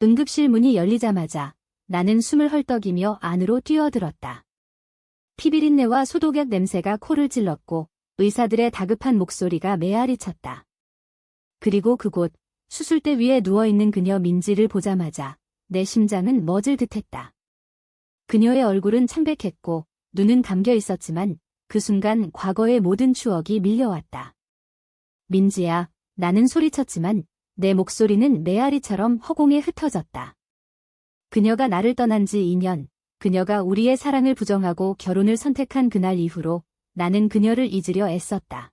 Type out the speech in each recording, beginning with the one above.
응급실 문이 열리자마자 나는 숨을 헐떡이며 안으로 뛰어들었다. 피비린내와 소독약 냄새가 코를 찔렀고 의사들의 다급한 목소리가 메아리 쳤다. 그리고 그곳 수술대 위에 누워있는 그녀 민지를 보자마자 내 심장은 멎을 듯했다. 그녀의 얼굴은 창백했고 눈은 감겨 있었지만 그 순간 과거의 모든 추억이 밀려왔다. 민지야, 나는 소리쳤지만 내 목소리는 메아리처럼 허공에 흩어졌다. 그녀가 나를 떠난 지 2년, 그녀가 우리의 사랑을 부정하고 결혼을 선택한 그날 이후로 나는 그녀를 잊으려 애썼다.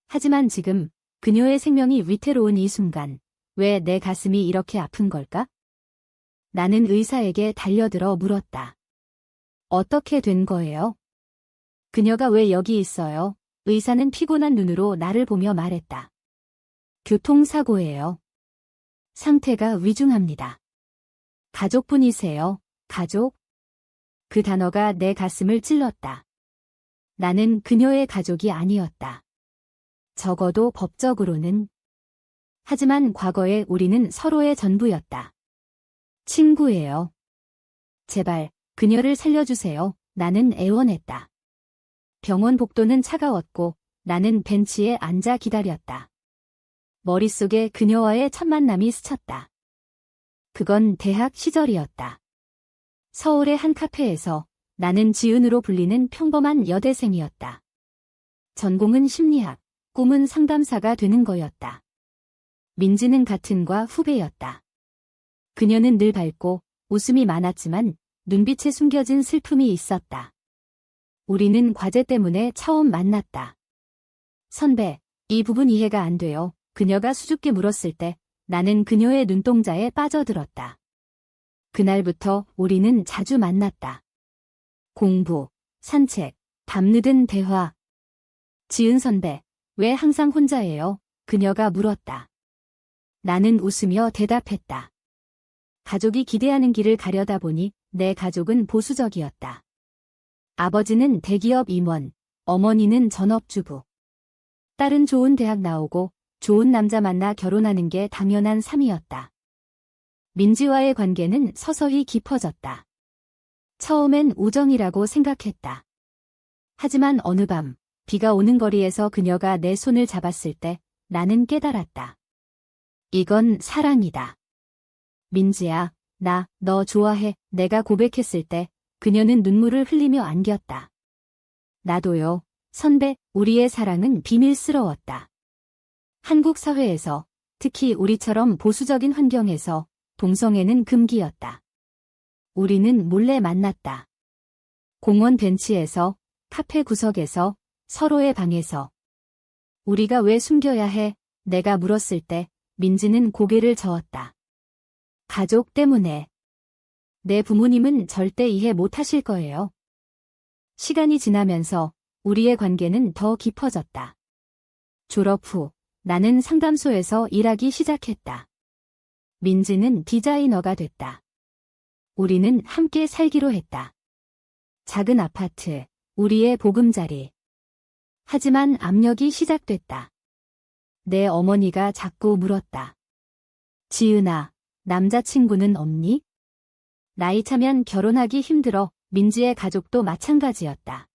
하지만 지금 그녀의 생명이 위태로운 이 순간, 왜 내 가슴이 이렇게 아픈 걸까? 나는 의사에게 달려들어 물었다. 어떻게 된 거예요? 그녀가 왜 여기 있어요? 의사는 피곤한 눈으로 나를 보며 말했다. 교통사고예요. 상태가 위중합니다. 가족분이세요? 가족? 그 단어가 내 가슴을 찔렀다. 나는 그녀의 가족이 아니었다. 적어도 법적으로는. 하지만 과거에 우리는 서로의 전부였다. 친구예요. 제발 그녀를 살려주세요. 나는 애원했다. 병원 복도는 차가웠고 나는 벤치에 앉아 기다렸다. 머릿속에 그녀와의 첫 만남이 스쳤다. 그건 대학 시절이었다. 서울의 한 카페에서 나는 지은으로 불리는 평범한 여대생이었다. 전공은 심리학, 꿈은 상담사가 되는 거였다. 민지는 같은 과 후배였다. 그녀는 늘 밝고 웃음이 많았지만 눈빛에 숨겨진 슬픔이 있었다. 우리는 과제 때문에 처음 만났다. 선배, 이 부분 이해가 안 돼요. 그녀가 수줍게 물었을 때 나는 그녀의 눈동자에 빠져들었다. 그날부터 우리는 자주 만났다. 공부, 산책, 밤늦은 대화. 지은 선배, 왜 항상 혼자예요? 그녀가 물었다. 나는 웃으며 대답했다. 가족이 기대하는 길을 가려다 보니 내 가족은 보수적이었다. 아버지는 대기업 임원, 어머니는 전업주부. 딸은 좋은 대학 나오고 좋은 남자 만나 결혼하는 게 당연한 삶이었다. 민지와의 관계는 서서히 깊어졌다. 처음엔 우정이라고 생각했다. 하지만 어느 밤 비가 오는 거리에서 그녀가 내 손을 잡았을 때 나는 깨달았다. 이건 사랑이다. 민지야, 나 너 좋아해. 내가 고백했을 때 그녀는 눈물을 흘리며 안겼다. 나도요. 선배, 우리의 사랑은 비밀스러웠다. 한국 사회에서, 특히 우리처럼 보수적인 환경에서 동성애는 금기였다. 우리는 몰래 만났다. 공원 벤치에서, 카페 구석에서, 서로의 방에서. 우리가 왜 숨겨야 해? 내가 물었을 때 민지는 고개를 저었다. 가족 때문에. 내 부모님은 절대 이해 못하실 거예요. 시간이 지나면서 우리의 관계는 더 깊어졌다. 졸업 후 나는 상담소에서 일하기 시작했다. 민지는 디자이너가 됐다. 우리는 함께 살기로 했다. 작은 아파트, 우리의 보금자리. 하지만 압력이 시작됐다. 내 어머니가 자꾸 물었다. 지은아, 남자친구는 없니? 나이 차면 결혼하기 힘들어. 민지의 가족도 마찬가지였다.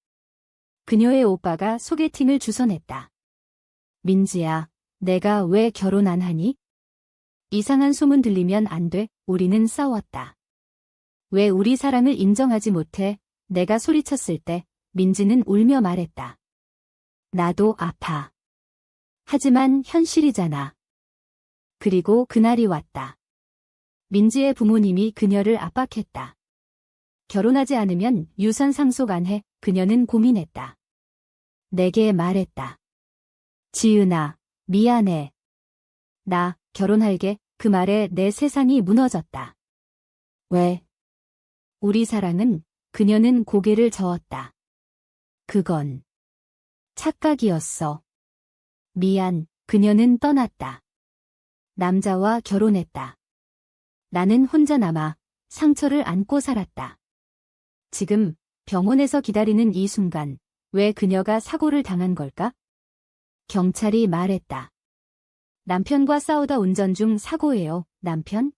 그녀의 오빠가 소개팅을 주선했다. 민지야, 내가 왜 결혼 안 하니? 이상한 소문 들리면 안 돼. 우리는 싸웠다. 왜 우리 사랑을 인정하지 못해? 내가 소리쳤을 때 민지는 울며 말했다. 나도 아파. 하지만 현실이잖아. 그리고 그날이 왔다. 민지의 부모님이 그녀를 압박했다. 결혼하지 않으면 유산 상속 안 해. 그녀는 고민했다. 내게 말했다. 지은아, 미안해. 나 결혼할게. 그 말에 내 세상이 무너졌다. 왜? 우리 사랑은, 그녀는 고개를 저었다. 그건 착각이었어. 미안. 그녀는 떠났다. 남자와 결혼했다. 나는 혼자 남아 상처를 안고 살았다. 지금 병원에서 기다리는 이 순간, 왜 그녀가 사고를 당한 걸까? 경찰이 말했다. 남편과 싸우다 운전 중 사고예요. 남편?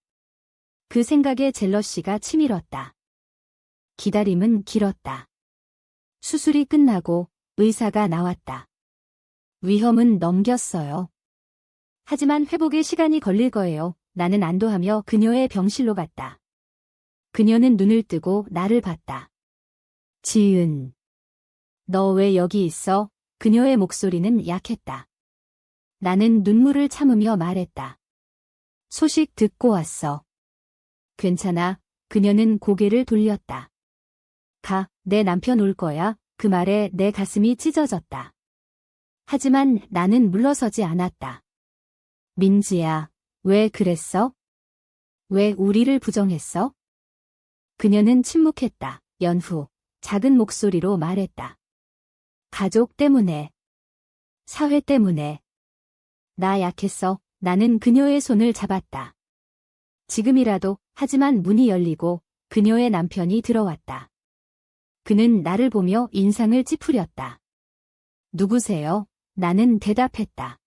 그 생각에 젤러시가 치밀었다. 기다림은 길었다. 수술이 끝나고 의사가 나왔다. 위험은 넘겼어요. 하지만 회복에 시간이 걸릴 거예요. 나는 안도하며 그녀의 병실로 갔다. 그녀는 눈을 뜨고 나를 봤다. 지은. 너 왜 여기 있어? 그녀의 목소리는 약했다. 나는 눈물을 참으며 말했다. 소식 듣고 왔어. 괜찮아. 그녀는 고개를 돌렸다. 가, 내 남편 올 거야. 그 말에 내 가슴이 찢어졌다. 하지만 나는 물러서지 않았다. 민지야, 왜 그랬어? 왜 우리를 부정했어? 그녀는 침묵했다. 연후, 작은 목소리로 말했다. 가족 때문에. 사회 때문에. 나 약했어. 나는 그녀의 손을 잡았다. 지금이라도. 하지만 문이 열리고 그녀의 남편이 들어왔다. 그는 나를 보며 인상을 찌푸렸다. 누구세요? 나는 대답했다.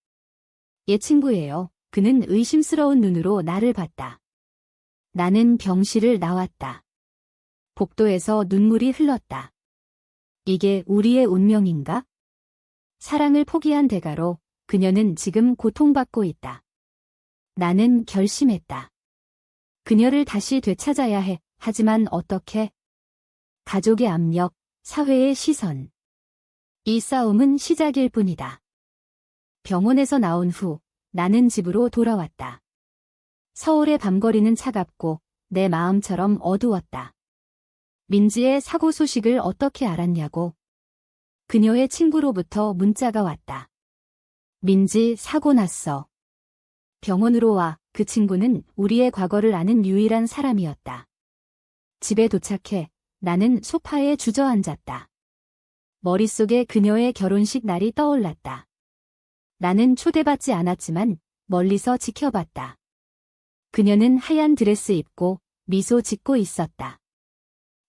옛 친구예요. 그는 의심스러운 눈으로 나를 봤다. 나는 병실을 나왔다. 복도에서 눈물이 흘렀다. 이게 우리의 운명인가? 사랑을 포기한 대가로 그녀는 지금 고통받고 있다. 나는 결심했다. 그녀를 다시 되찾아야 해. 하지만 어떻게? 가족의 압력, 사회의 시선. 이 싸움은 시작일 뿐이다. 병원에서 나온 후 나는 집으로 돌아왔다. 서울의 밤거리는 차갑고 내 마음처럼 어두웠다. 민지의 사고 소식을 어떻게 알았냐고. 그녀의 친구로부터 문자가 왔다. 민지 사고 났어. 병원으로 와. 그 친구는 우리의 과거를 아는 유일한 사람이었다. 집에 도착해 나는 소파에 주저앉았다. 머릿속에 그녀의 결혼식 날이 떠올랐다. 나는 초대받지 않았지만 멀리서 지켜봤다. 그녀는 하얀 드레스 입고 미소 짓고 있었다.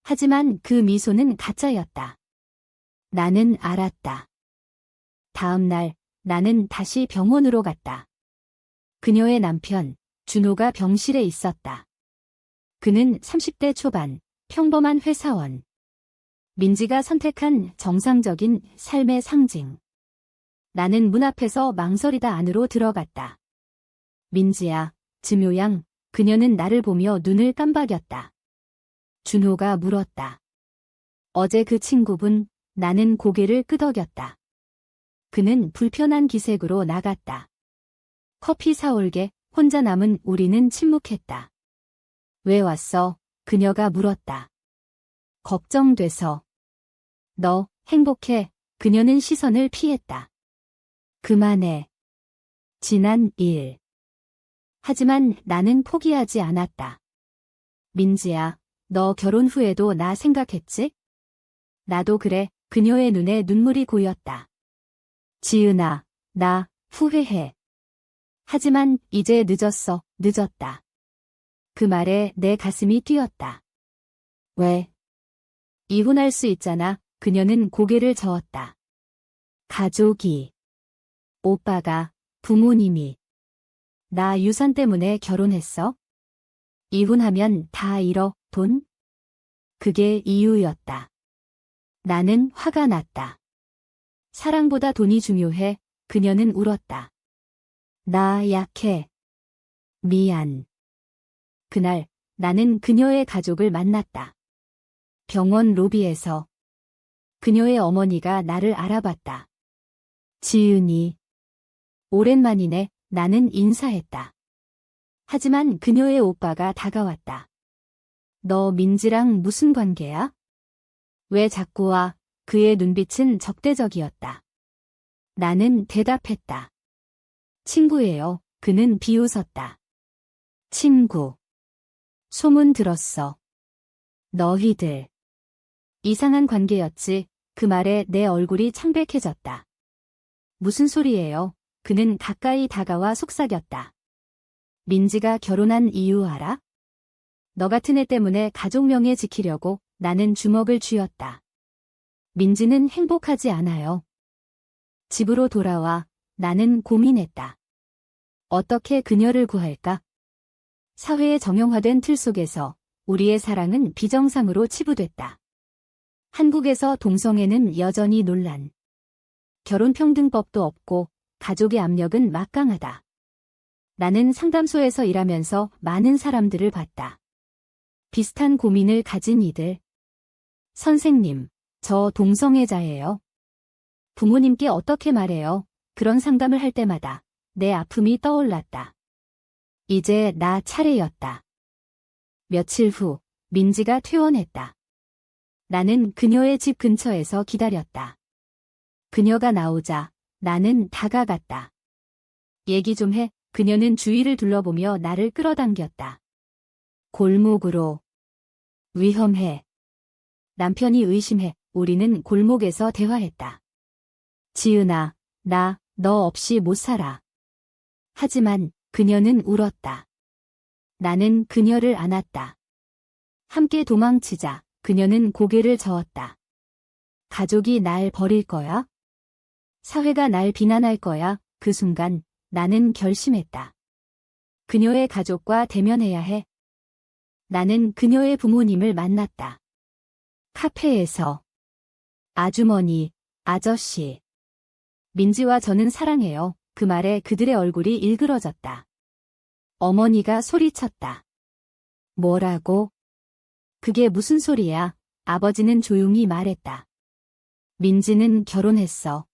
하지만 그 미소는 가짜였다. 나는 알았다. 다음 날 나는 다시 병원으로 갔다. 그녀의 남편, 준호가 병실에 있었다. 그는 30대 초반, 평범한 회사원. 민지가 선택한 정상적인 삶의 상징. 나는 문 앞에서 망설이다 안으로 들어갔다. 민지야, 증오양. 그녀는 나를 보며 눈을 깜박였다. 준호가 물었다. 어제 그 친구분. 나는 고개를 끄덕였다. 그는 불편한 기색으로 나갔다. 커피 사올게. 혼자 남은 우리는 침묵했다. 왜 왔어? 그녀가 물었다. 걱정돼서. 너 행복해? 그녀는 시선을 피했다. 그만해. 지난 일. 하지만 나는 포기하지 않았다. 민지야, 너 결혼 후에도 나 생각했지? 나도 그래. 그녀의 눈에 눈물이 고였다. 지은아, 나 후회해. 하지만 이제 늦었어. 늦었다. 그 말에 내 가슴이 뛰었다. 왜? 이혼할 수 있잖아. 그녀는 고개를 저었다. 가족이. 오빠가, 부모님이. 나 유산 때문에 결혼했어? 이혼하면 다 잃어. 돈? 그게 이유였다. 나는 화가 났다. 사랑보다 돈이 중요해. 그녀는 울었다. 나 약해. 미안. 그날 나는 그녀의 가족을 만났다. 병원 로비에서. 그녀의 어머니가 나를 알아봤다. 지은이. 오랜만이네. 나는 인사했다. 하지만 그녀의 오빠가 다가왔다. 너 민지랑 무슨 관계야? 왜 자꾸 와? 그의 눈빛은 적대적이었다. 나는 대답했다. 친구예요. 그는 비웃었다. 친구. 소문 들었어. 너희들. 이상한 관계였지. 그 말에 내 얼굴이 창백해졌다. 무슨 소리예요? 그는 가까이 다가와 속삭였다. 민지가 결혼한 이유 알아? 너 같은 애 때문에 가족 명예 지키려고. 나는 주먹을 쥐었다. 민지는 행복하지 않아요. 집으로 돌아와. 나는 고민했다. 어떻게 그녀를 구할까? 사회의 정형화된 틀 속에서 우리의 사랑은 비정상으로 치부됐다. 한국에서 동성애는 여전히 논란. 결혼평등법도 없고 가족의 압력은 막강하다. 나는 상담소에서 일하면서 많은 사람들을 봤다. 비슷한 고민을 가진 이들. 선생님, 저 동성애자예요. 부모님께 어떻게 말해요? 그런 상담을 할 때마다 내 아픔이 떠올랐다. 이제 나 차례였다. 며칠 후 민지가 퇴원했다. 나는 그녀의 집 근처에서 기다렸다. 그녀가 나오자 나는 다가갔다. 얘기 좀 해. 그녀는 주위를 둘러보며 나를 끌어당겼다. 골목으로. 위험해. 남편이 의심해. 우리는 골목에서 대화했다. 지은아, 나 너 없이 못 살아. 하지만 그녀는 울었다. 나는 그녀를 안았다. 함께 도망치자. 그녀는 고개를 저었다. 가족이 날 버릴 거야? 사회가 날 비난할 거야? 그 순간 나는 결심했다. 그녀의 가족과 대면해야 해. 나는 그녀의 부모님을 만났다. 카페에서. 아주머니, 아저씨. 민지와 저는 사랑해요. 그 말에 그들의 얼굴이 일그러졌다. 어머니가 소리쳤다. 뭐라고? 그게 무슨 소리야? 아버지는 조용히 말했다. 민지는 결혼했어.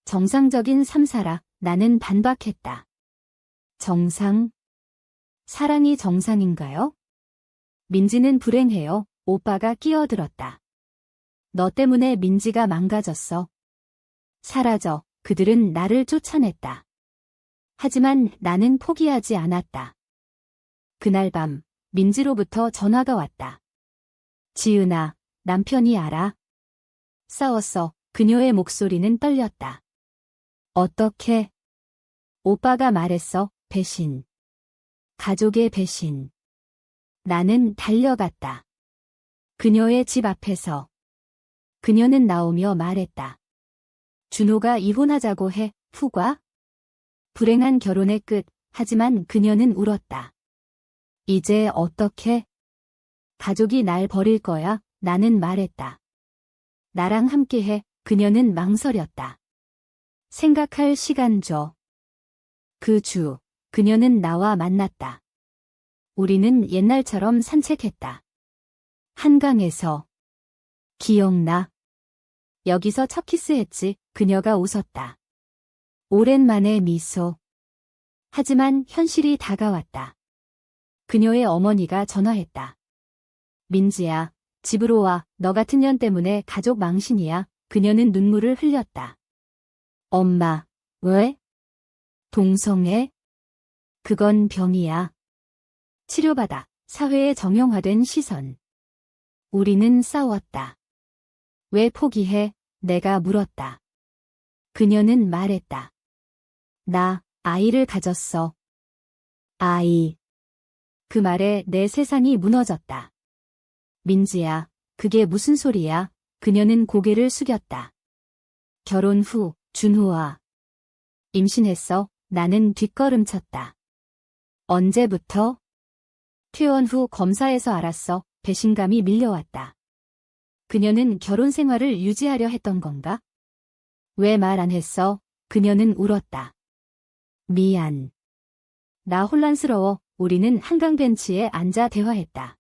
정상적인 삶 살아. 나는 반박했다. 정상? 사랑이 정상인가요? 민지는 불행해요. 오빠가 끼어들었다. 너 때문에 민지가 망가졌어. 사라져. 그들은 나를 쫓아냈다. 하지만 나는 포기하지 않았다. 그날 밤 민지로부터 전화가 왔다. 지은아, 남편이 알아? 싸웠어. 그녀의 목소리는 떨렸다. 어떻게? 오빠가 말했어. 배신. 가족의 배신. 나는 달려갔다. 그녀의 집 앞에서. 그녀는 나오며 말했다. 준호가 이혼하자고 해. 후과? 불행한 결혼의 끝. 하지만 그녀는 울었다. 이제 어떻게? 가족이 날 버릴 거야. 나는 말했다. 나랑 함께해. 그녀는 망설였다. 생각할 시간 줘. 그 주, 그녀는 나와 만났다. 우리는 옛날처럼 산책했다. 한강에서. 기억나? 여기서 첫 키스했지. 그녀가 웃었다. 오랜만에 미소. 하지만 현실이 다가왔다. 그녀의 어머니가 전화했다. 민지야, 집으로 와. 너 같은 년 때문에 가족 망신이야. 그녀는 눈물을 흘렸다. 엄마, 왜? 동성애? 그건 병이야. 치료받아. 사회에 정형화된 시선. 우리는 싸웠다. 왜 포기해? 내가 물었다. 그녀는 말했다. 나 아이를 가졌어. 아이. 그 말에 내 세상이 무너졌다. 민지야, 그게 무슨 소리야? 그녀는 고개를 숙였다. 결혼 후 준호와 임신했어. 나는 뒷걸음쳤다. 언제부터? 퇴원 후 검사에서 알았어. 배신감이 밀려왔다. 그녀는 결혼 생활을 유지하려 했던 건가? 왜 말 안 했어? 그녀는 울었다. 미안. 나 혼란스러워. 우리는 한강 벤치에 앉아 대화했다.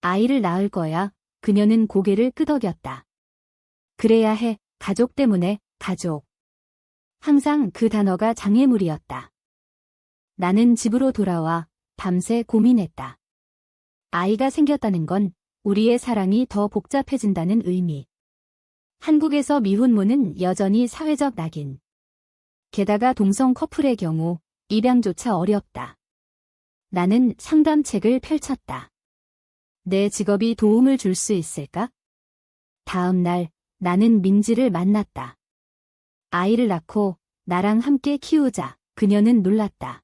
아이를 낳을 거야. 그녀는 고개를 끄덕였다. 그래야 해. 가족 때문에. 가족. 항상 그 단어가 장애물이었다. 나는 집으로 돌아와 밤새 고민했다. 아이가 생겼다는 건 우리의 사랑이 더 복잡해진다는 의미. 한국에서 미혼모는 여전히 사회적 낙인. 게다가 동성 커플의 경우 입양조차 어렵다. 나는 상담책을 펼쳤다. 내 직업이 도움을 줄 수 있을까? 다음 날 나는 민지를 만났다. 아이를 낳고 나랑 함께 키우자. 그녀는 놀랐다.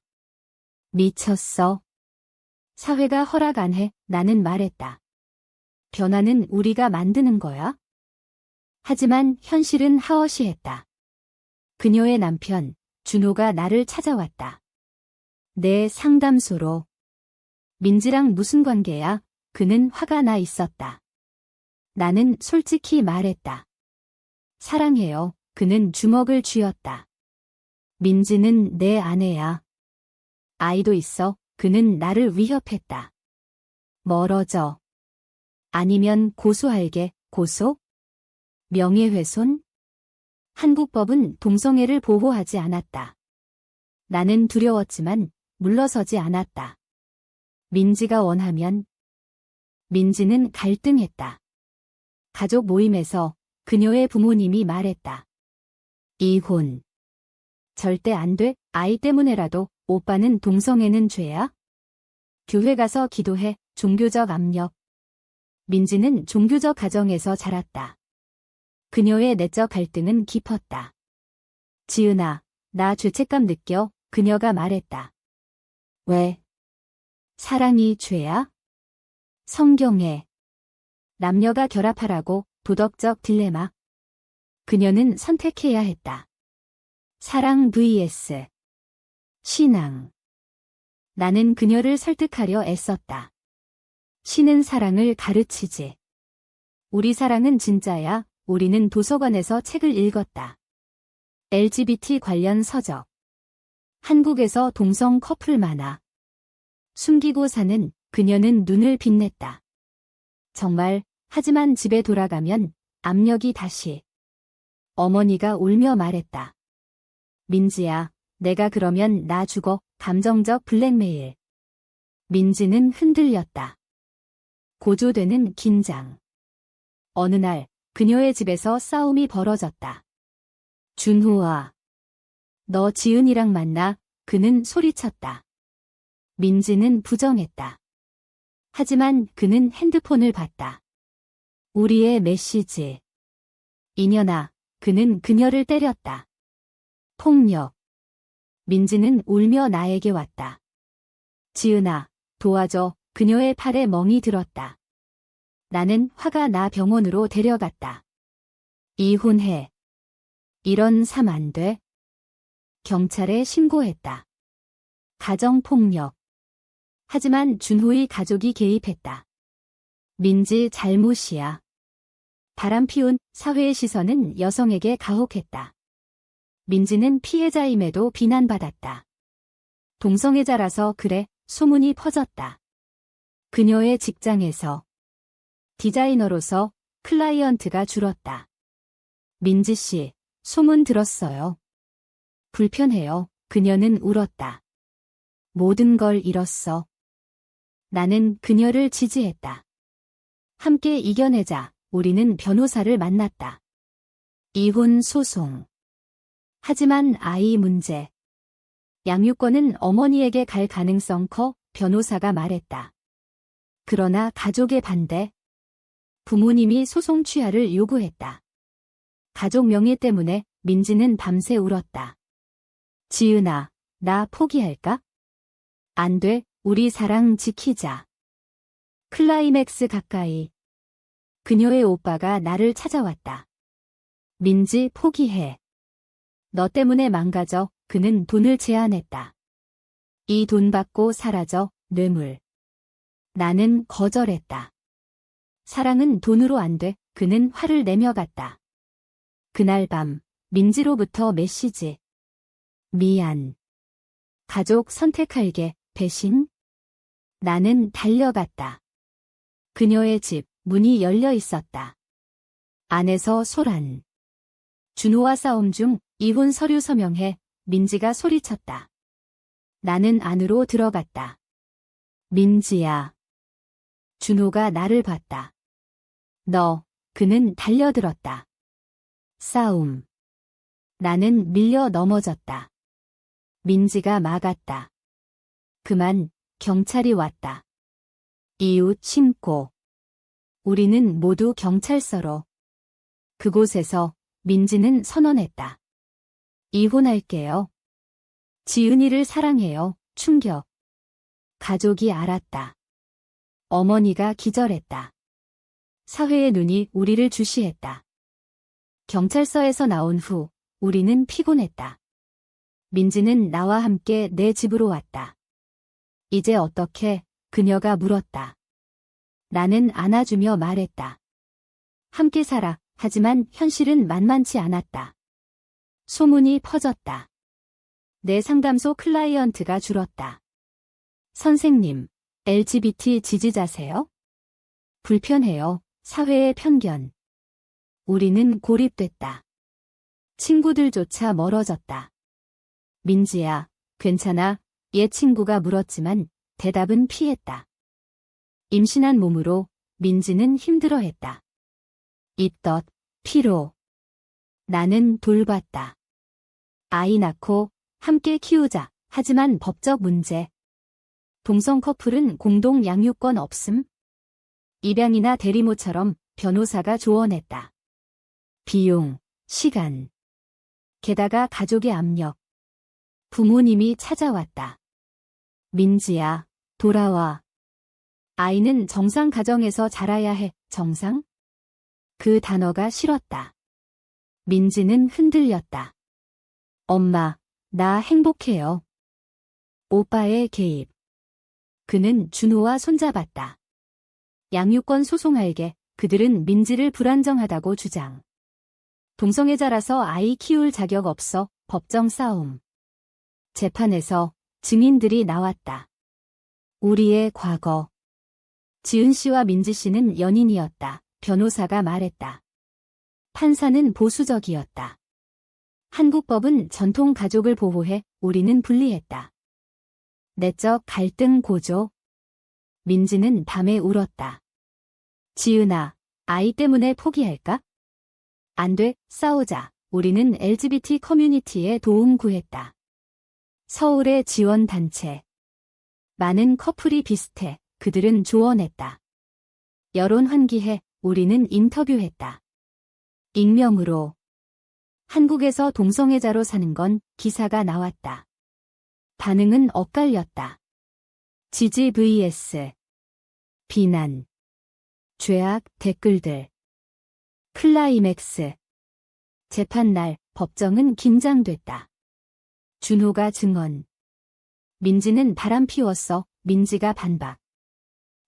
미쳤어. 사회가 허락 안 해. 나는 말했다. 변화는 우리가 만드는 거야. 하지만 현실은 하어시했다. 그녀의 남편, 준호가 나를 찾아왔다. 내 상담소로. 민지랑 무슨 관계야? 그는 화가 나 있었다. 나는 솔직히 말했다. 사랑해요. 그는 주먹을 쥐었다. 민지는 내 아내야. 아이도 있어. 그는 나를 위협했다. 멀어져. 아니면 고소할게. 고소? 명예훼손? 한국법은 동성애를 보호하지 않았다. 나는 두려웠지만 물러서지 않았다. 민지가 원하면. 민지는 갈등했다. 가족 모임에서 그녀의 부모님이 말했다. 이혼. 절대 안 돼. 아이 때문에라도. 오빠는 동성애는 죄야? 교회 가서 기도해. 종교적 압력. 민지는 종교적 가정에서 자랐다. 그녀의 내적 갈등은 깊었다. 지은아, 나 죄책감 느껴. 그녀가 말했다. 왜? 사랑이 죄야? 성경에 남녀가 결합하라고. 도덕적 딜레마. 그녀는 선택해야 했다. 사랑 vs 신앙. 나는 그녀를 설득하려 애썼다. 신은 사랑을 가르치지. 우리 사랑은 진짜야. 우리는 도서관에서 책을 읽었다. LGBT 관련 서적. 한국에서 동성 커플 만화. 숨기고 사는. 그녀는 눈을 빛냈다. 정말. 하지만 집에 돌아가면 압력이 다시. 어머니가 울며 말했다. 민지야, 내가 그러면 나 죽어. 감정적 블랙메일. 민지는 흔들렸다. 고조되는 긴장. 어느 날 그녀의 집에서 싸움이 벌어졌다. 준호아, 너 지은이랑 만나. 그는 소리쳤다. 민지는 부정했다. 하지만 그는 핸드폰을 봤다. 우리의 메시지. 이년아, 그는 그녀를 때렸다. 폭력. 민지는 울며 나에게 왔다. 지은아, 도와줘. 그녀의 팔에 멍이 들었다. 나는 화가 나 병원으로 데려갔다. 이혼해. 이런 삶 안 돼. 경찰에 신고했다. 가정폭력. 하지만 준호의 가족이 개입했다. 민지 잘못이야. 바람피운 사회의 시선은 여성에게 가혹했다. 민지는 피해자임에도 비난받았다. 동성애자라서 그래. 소문이 퍼졌다. 그녀의 직장에서 디자이너로서 클라이언트가 줄었다. 민지 씨, 소문 들었어요. 불편해요. 그녀는 울었다. 모든 걸 잃었어. 나는 그녀를 지지했다. 함께 이겨내자. 우리는 변호사를 만났다. 이혼 소송. 하지만 아이 문제. 양육권은 어머니에게 갈 가능성 커. 변호사가 말했다. 그러나 가족의 반대. 부모님이 소송 취하를 요구했다. 가족 명예 때문에 민지는 밤새 울었다. 지은아, 나 포기할까? 안 돼. 우리 사랑 지키자. 클라이맥스 가까이. 그녀의 오빠가 나를 찾아왔다. 민지 포기해. 너 때문에 망가져. 그는 돈을 제안했다. 이 돈 받고 사라져. 뇌물. 나는 거절했다. 사랑은 돈으로 안 돼. 그는 화를 내며 갔다. 그날 밤 민지로부터 메시지. 미안. 가족 선택할게. 배신? 나는 달려갔다. 그녀의 집 문이 열려 있었다. 안에서 소란. 준호와 싸움 중 이혼 서류 서명해. 민지가 소리쳤다. 나는 안으로 들어갔다. 민지야. 준호가 나를 봤다. 너. 그는 달려들었다. 싸움. 나는 밀려 넘어졌다. 민지가 막았다. 그만. 경찰이 왔다. 이웃 신고. 우리는 모두 경찰서로. 그곳에서 민지는 선언했다. 이혼할게요. 지은이를 사랑해요. 충격. 가족이 알았다. 어머니가 기절했다. 사회의 눈이 우리를 주시했다. 경찰서에서 나온 후 우리는 피곤했다. 민지는 나와 함께 내 집으로 왔다. 이제 어떻게? 그녀가 물었다. 나는 안아주며 말했다. 함께 살아. 하지만 현실은 만만치 않았다. 소문이 퍼졌다. 내 상담소 클라이언트가 줄었다. 선생님, LGBT 지지자세요? 불편해요. 사회의 편견. 우리는 고립됐다. 친구들조차 멀어졌다. 민지야, 괜찮아? 옛 친구가 물었지만 대답은 피했다. 임신한 몸으로 민지는 힘들어했다. 입덧, 피로. 나는 돌봤다. 아이 낳고 함께 키우자. 하지만 법적 문제. 동성 커플은 공동 양육권 없음? 입양이나 대리모처럼 변호사가 조언했다. 비용, 시간. 게다가 가족의 압력. 부모님이 찾아왔다. 민지야, 돌아와. 아이는 정상 가정에서 자라야 해. 정상? 그 단어가 싫었다. 민지는 흔들렸다. 엄마, 나 행복해요. 오빠의 개입. 그는 준호와 손잡았다. 양육권 소송할게. 그들은 민지를 불안정하다고 주장. 동성애자라서 아이 키울 자격 없어. 법정 싸움. 재판에서 증인들이 나왔다. 우리의 과거. 지은 씨와 민지 씨는 연인이었다. 변호사가 말했다. 판사는 보수적이었다. 한국법은 전통 가족을 보호해. 우리는 분리했다. 내적 갈등 고조. 민지는 밤에 울었다. 지은아, 아이 때문에 포기할까? 안 돼, 싸우자. 우리는 LGBT 커뮤니티에 도움 구했다. 서울의 지원단체. 많은 커플이 비슷해. 그들은 조언했다. 여론 환기해. 우리는 인터뷰했다. 익명으로. 한국에서 동성애자로 사는 건 기사가 나왔다. 반응은 엇갈렸다. 지지 vs 비난. 죄악 댓글들. 클라이맥스. 재판날 법정은 긴장됐다. 준호가 증언. 민지는 바람 피웠어. 민지가 반박.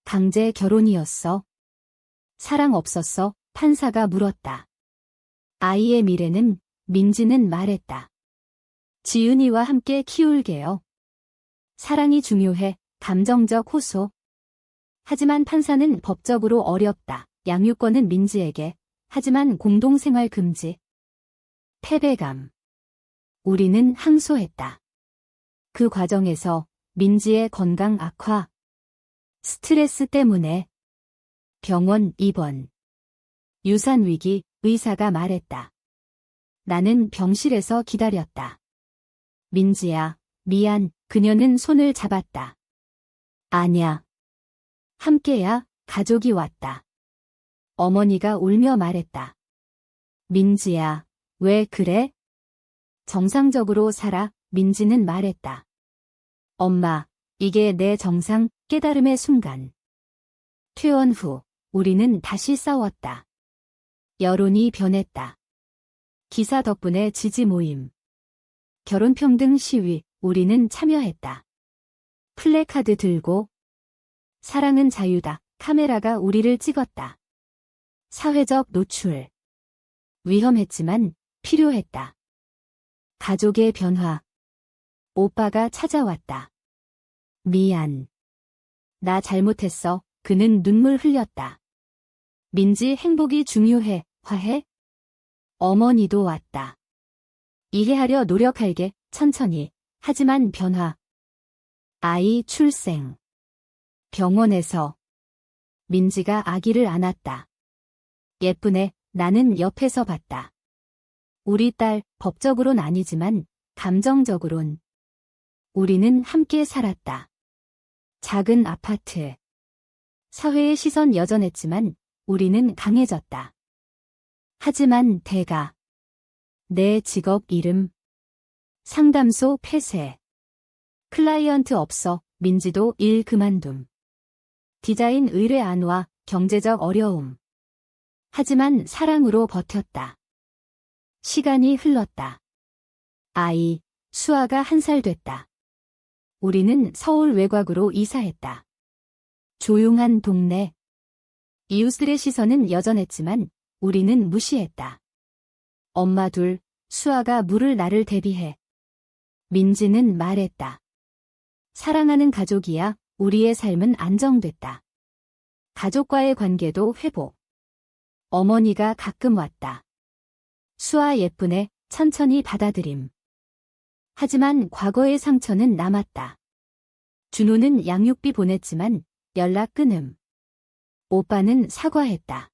강제 결혼이었어. 사랑 없었어. 판사가 물었다. 아이의 미래는? 민지는 말했다. 지은이와 함께 키울게요. 사랑이 중요해. 감정적 호소. 하지만 판사는 법적으로 어렵다. 양육권은 민지에게. 하지만 공동생활 금지. 패배감. 우리는 항소했다. 그 과정에서 민지의 건강 악화. 스트레스 때문에. 병원 입원. 유산 위기. 의사가 말했다. 나는 병실에서 기다렸다. 민지야, 미안. 그녀는 손을 잡았다. 아냐. 함께야. 가족이 왔다. 어머니가 울며 말했다. 민지야, 왜 그래? 정상적으로 살아. 민지는 말했다. 엄마, 이게 내 정상. 깨달음의 순간. 퇴원 후, 우리는 다시 싸웠다. 여론이 변했다. 기사 덕분에 지지 모임. 결혼평등 시위. 우리는 참여했다. 플래카드 들고. 사랑은 자유다. 카메라가 우리를 찍었다. 사회적 노출. 위험했지만 필요했다. 가족의 변화. 오빠가 찾아왔다. 미안. 나 잘못했어. 그는 눈물 흘렸다. 민지 행복이 중요해. 화해? 어머니도 왔다. 이해하려 노력할게. 천천히. 하지만 변화. 아이 출생. 병원에서. 민지가 아기를 안았다. 예쁘네. 나는 옆에서 봤다. 우리 딸, 법적으론 아니지만 감정적으론. 우리는 함께 살았다. 작은 아파트. 사회의 시선 여전했지만 우리는 강해졌다. 하지만 대가. 내 직업 이름. 상담소 폐쇄. 클라이언트 없어. 민지도 일 그만둠. 디자인 의뢰 안 와. 경제적 어려움. 하지만 사랑으로 버텼다. 시간이 흘렀다. 아이, 수아가 1살 됐다. 우리는 서울 외곽으로 이사했다. 조용한 동네. 이웃들의 시선은 여전했지만 우리는 무시했다. 엄마 둘, 수아가 물을 나를 대비해. 민지는 말했다. 사랑하는 가족이야. 우리의 삶은 안정됐다. 가족과의 관계도 회복. 어머니가 가끔 왔다. 수아 예쁘네. 천천히 받아들임. 하지만 과거의 상처는 남았다. 준호는 양육비 보냈지만 연락 끊음. 오빠는 사과했다.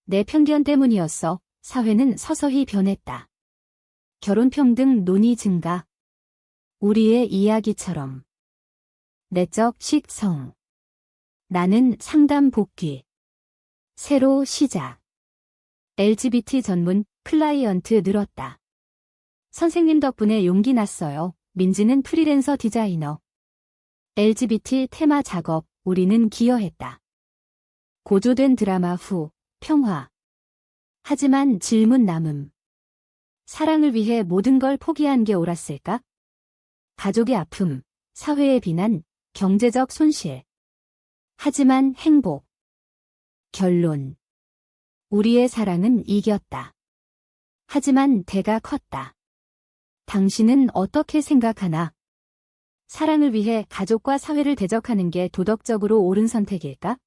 내 편견 때문이었어. 사회는 서서히 변했다. 결혼평등 논의 증가. 우리의 이야기처럼. 내적 식성. 나는 상담 복귀. 새로 시작. LGBT 전문 클라이언트 늘었다. 선생님 덕분에 용기 났어요. 민지는 프리랜서 디자이너. LGBT 테마 작업. 우리는 기여했다. 고조된 드라마 후. 평화. 하지만 질문 남음. 사랑을 위해 모든 걸 포기한 게 옳았을까? 가족의 아픔, 사회의 비난, 경제적 손실. 하지만 행복. 결론. 우리의 사랑은 이겼다. 하지만 대가 컸다. 당신은 어떻게 생각하나? 사랑을 위해 가족과 사회를 대적하는 게 도덕적으로 옳은 선택일까?